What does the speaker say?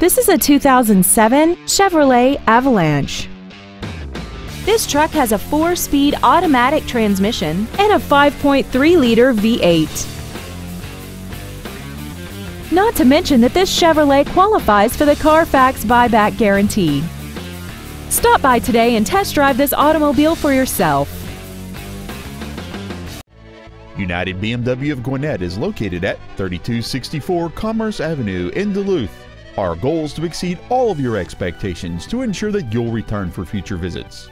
This is a 2007 Chevrolet Avalanche. This truck has a 4-speed automatic transmission and a 5.3-liter V8. Not to mention that this Chevrolet qualifies for the Carfax buyback guarantee. Stop by today and test drive this automobile for yourself. United BMW of Gwinnett is located at 3264 Commerce Avenue in Duluth. Our goal is to exceed all of your expectations to ensure that you'll return for future visits.